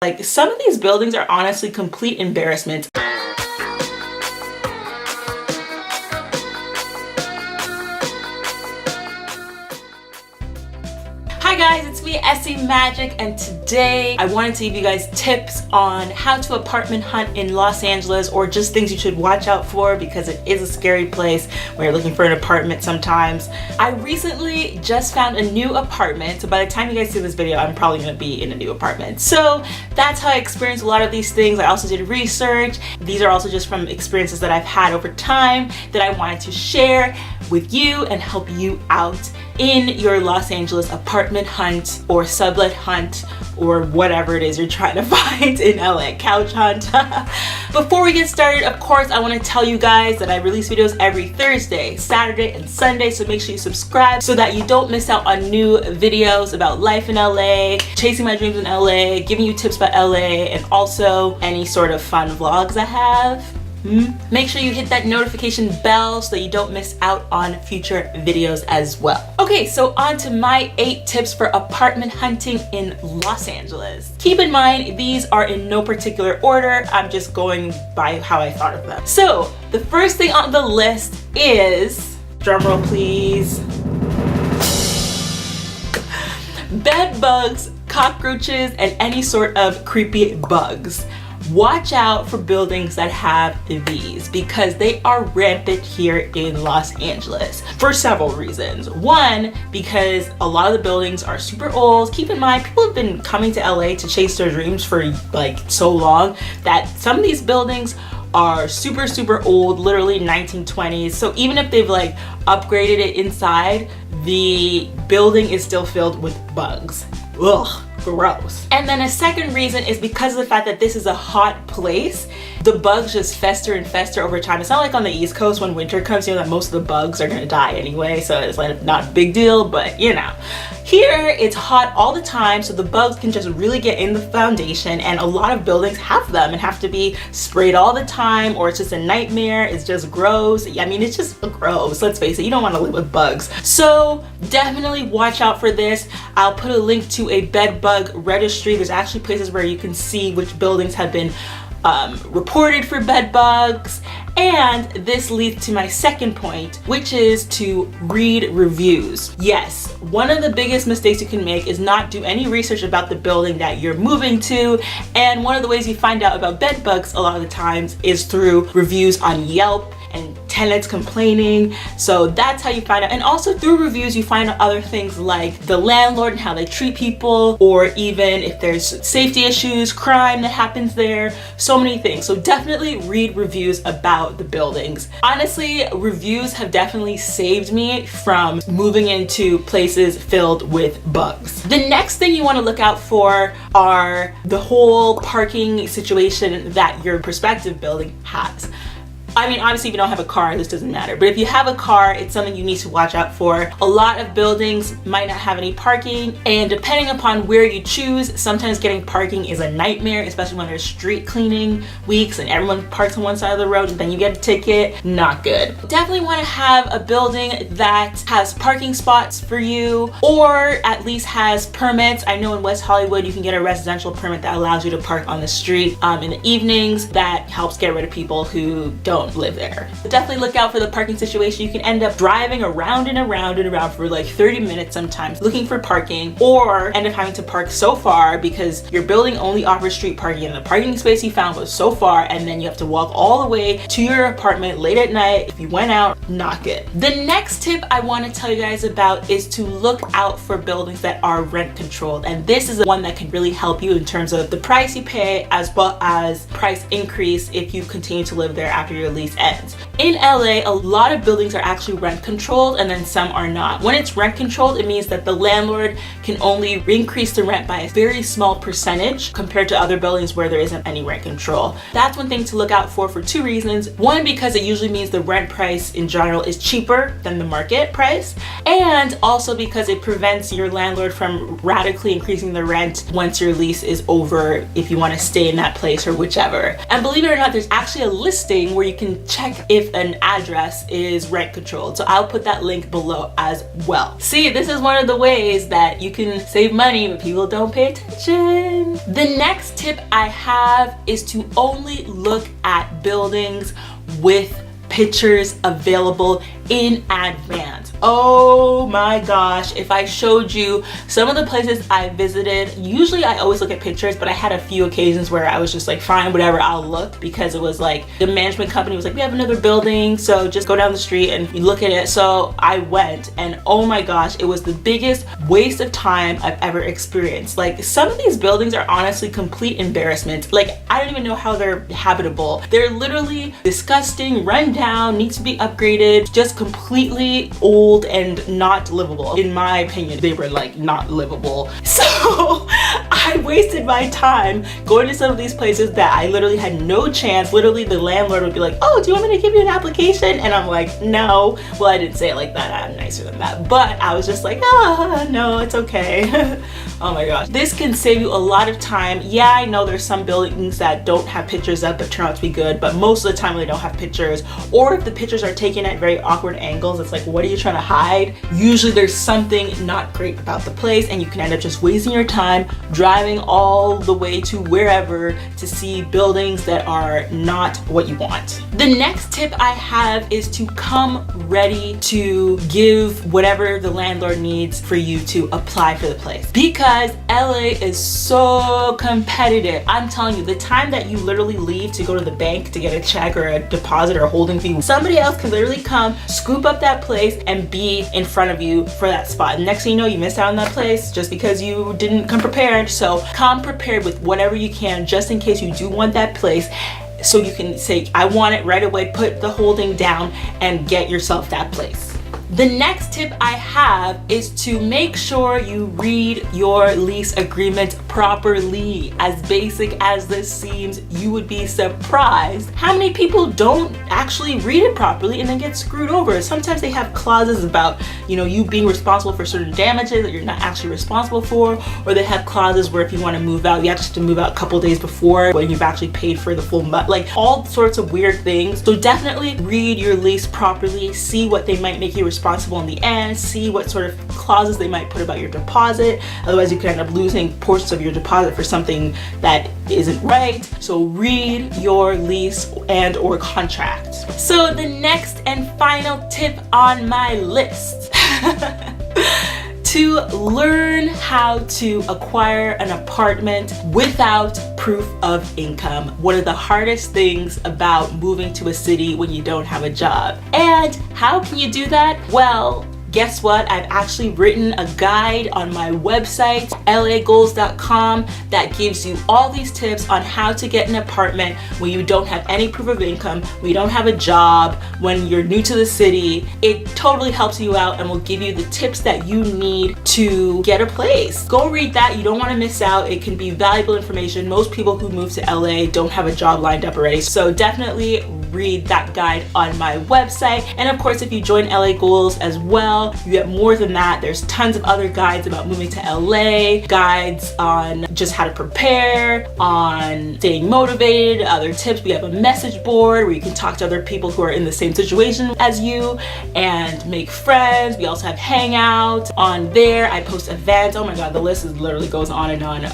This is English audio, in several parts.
Like, some of these buildings are honestly complete embarrassments. Hi guys, it's me, Essie Magic, and today I wanted to give you guys tips on how to apartment hunt in Los Angeles, or just things you should watch out for because it is a scary place when you're looking for an apartment sometimes. I recently just found a new apartment, so by the time you guys see this video, I'm probably going to be in a new apartment. So that's how I experienced a lot of these things. I also did research. These are also just from experiences that I've had over time that I wanted to share with you and help you out in your Los Angeles apartment hunt or sublet hunt or whatever it is you're trying to find in LA, couch hunt. Before we get started, of course, I want to tell you guys that I release videos every Thursday, Saturday, and Sunday, so make sure you subscribe so that you don't miss out on new videos about life in LA, chasing my dreams in LA, giving you tips about LA, and also any sort of fun vlogs I have. Make sure you hit that notification bell so that you don't miss out on future videos as well. Okay, so on to my 8 tips for apartment hunting in Los Angeles. Keep in mind, these are in no particular order. I'm just going by how I thought of them. So the first thing on the list is, drumroll please, bed bugs, cockroaches, and any sort of creepy bugs. Watch out for buildings that have these because they are rampant here in Los Angeles for several reasons. One, because a lot of the buildings are super old. Keep in mind, people have been coming to LA to chase their dreams for like so long that some of these buildings are super old, literally 1920s. So even if they've like upgraded it inside, the building is still filled with bugs. Ugh. Gross. And then a second reason is because of the fact that this is a hot place, the bugs just fester and fester over time. It's not like on the East Coast when winter comes, you know that most of the bugs are gonna die anyway, so it's like not a big deal, but you know. Here, it's hot all the time, so the bugs can just really get in the foundation, and a lot of buildings have them and have to be sprayed all the time, or it's just a nightmare. It's just gross. I mean, it's just gross. Let's face it, you don't want to live with bugs. So definitely watch out for this. I'll put a link to a bed bug registry. There's actually places where you can see which buildings have been reported for bed bugs. And this leads to my second point, which is to read reviews. Yes, one of the biggest mistakes you can make is not do any research about the building that you're moving to. And one of the ways you find out about bed bugs a lot of the times is through reviews on Yelp and tenants complaining. So that's how you find out. And also through reviews, you find out other things like the landlord and how they treat people, or even if there's safety issues, crime that happens there, so many things. So definitely read reviews about the buildings. Honestly, reviews have definitely saved me from moving into places filled with bugs. The next thing you want to look out for are the whole parking situation that your prospective building has. I mean, obviously if you don't have a car, this doesn't matter. But if you have a car, it's something you need to watch out for. A lot of buildings might not have any parking, and depending upon where you choose, sometimes getting parking is a nightmare, especially when there's street cleaning weeks and everyone parks on one side of the road and then you get a ticket. Not good. Definitely want to have a building that has parking spots for you, or at least has permits. I know in West Hollywood, you can get a residential permit that allows you to park on the street in the evenings. That helps get rid of people who don't live there. But definitely look out for the parking situation. You can end up driving around and around and around for like 30 minutes sometimes looking for parking, or end up having to park so far because your building only offers street parking and the parking space you found was so far, and then you have to walk all the way to your apartment late at night. If you went out, not good. The next tip I want to tell you guys about is to look out for buildings that are rent controlled, and this is the one that can really help you in terms of the price you pay as well as price increase if you continue to live there after your lease ends. In LA, a lot of buildings are actually rent controlled and then some are not. When it's rent controlled, it means that the landlord can only increase the rent by a very small percentage compared to other buildings where there isn't any rent control. That's one thing to look out for 2 reasons. One, because it usually means the rent price in general is cheaper than the market price, and also because it prevents your landlord from radically increasing the rent once your lease is over if you want to stay in that place or whichever. And believe it or not, there's actually a listing where you can can check if an address is rent controlled. So I'll put that link below as well. See, this is one of the ways that you can save money but people don't pay attention. The next tip I have is to only look at buildings with pictures available in advance. Oh my gosh, if I showed you some of the places I visited, usually I always look at pictures, but I had a few occasions where I was just like, fine, whatever, I'll look, because it was like the management company was like, we have another building, so just go down the street and you look at it. So I went, and oh my gosh, it was the biggest waste of time I've ever experienced. Like, some of these buildings are honestly complete embarrassment. Like, I don't even know how they're habitable. They're literally disgusting, run down, need to be upgraded, just completely old and not livable. In my opinion, they were like not livable. So I wasted my time going to some of these places that I literally had no chance. Literally the landlord would be like, oh, do you want me to give you an application? And I'm like, no. Well, I didn't say it like that, I'm nicer than that, but I was just like, no, it's okay. Oh my gosh, this can save you a lot of time. Yeah, I know there's some buildings that don't have pictures up that turn out to be good, but most of the time they don't have pictures, or if the pictures are taken at very awkward angles, it's like, what are you trying to hide? Usually there's something not great about the place, and you can end up just wasting your time driving all the way to wherever to see buildings that are not what you want. The next tip I have is to come ready to give whatever the landlord needs for you to apply for the place, because LA is so competitive. I'm telling you, the time that you literally leave to go to the bank to get a check or a deposit or a holding fee, somebody else can literally come, scoop up that place, and be in front of you for that spot. Next thing you know, you missed out on that place just because you didn't come prepared. So come prepared with whatever you can, just in case you do want that place, so you can say, I want it right away, put the holding down, and get yourself that place. The next tip I have is to make sure you read your lease agreement properly. As basic as this seems, you would be surprised how many people don't actually read it properly and then get screwed over. Sometimes they have clauses about, you being responsible for certain damages that you're not actually responsible for, or they have clauses where if you want to move out, you have to move out a couple days before when you've actually paid for the full month, like all sorts of weird things. So definitely read your lease properly, see what they might make you responsible in the end, see what sort of clauses they might put about your deposit. Otherwise you could end up losing portions of your deposit for something that isn't right. So read your lease and or contract. So the next and final tip on my list to learn how to acquire an apartment without proof of income. One of the hardest things about moving to a city when you don't have a job. And how can you do that? Well, guess what? I've actually written a guide on my website, lagoals.com, that gives you all these tips on how to get an apartment when you don't have any proof of income, when you don't have a job, when you're new to the city. It totally helps you out and will give you the tips that you need to get a place. Go read that. You don't want to miss out. It can be valuable information. Most people who move to LA don't have a job lined up already. So definitely read that guide on my website. And of course, if you join LA Goals as well, you get more than that. There's tons of other guides about moving to LA, guides on just how to prepare, on staying motivated, other tips. We have a message board where you can talk to other people who are in the same situation as you and make friends. We also have Hangouts on there. I post events. Oh my God, the list literally goes on and on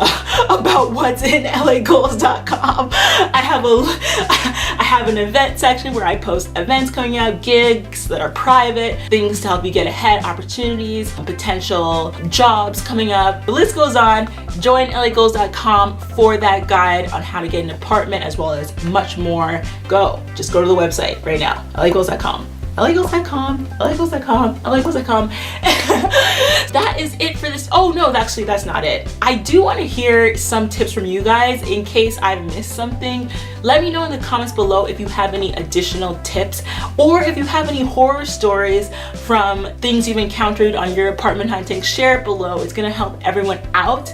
about what's in lagoals.com. I have an event section where I post events coming out, gigs that are private, things to help you get ahead, opportunities, potential jobs coming up. The list goes on. Join lagoals.com for that guide on how to get an apartment, as well as much more. Just go to the website right now, lagoals.com. lagoals.com, lagoals.com, lagoals.com. That is it for this. Oh no, actually that's not it. I do want to hear some tips from you guys in case I missed something. Let me know in the comments below if you have any additional tips, or if you have any horror stories from things you've encountered on your apartment hunting. Share it below. It's gonna help everyone out.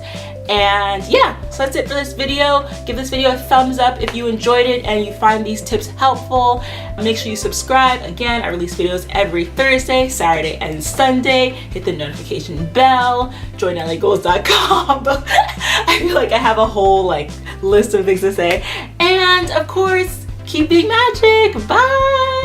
And yeah, so that's it for this video. Give this video a thumbs up if you enjoyed it and you find these tips helpful. Make sure you subscribe. Again, I release videos every Thursday, Saturday, and Sunday. Hit the notification bell. Join lagoals.com. I feel like I have a whole list of things to say. And of course, Keep being magic. Bye.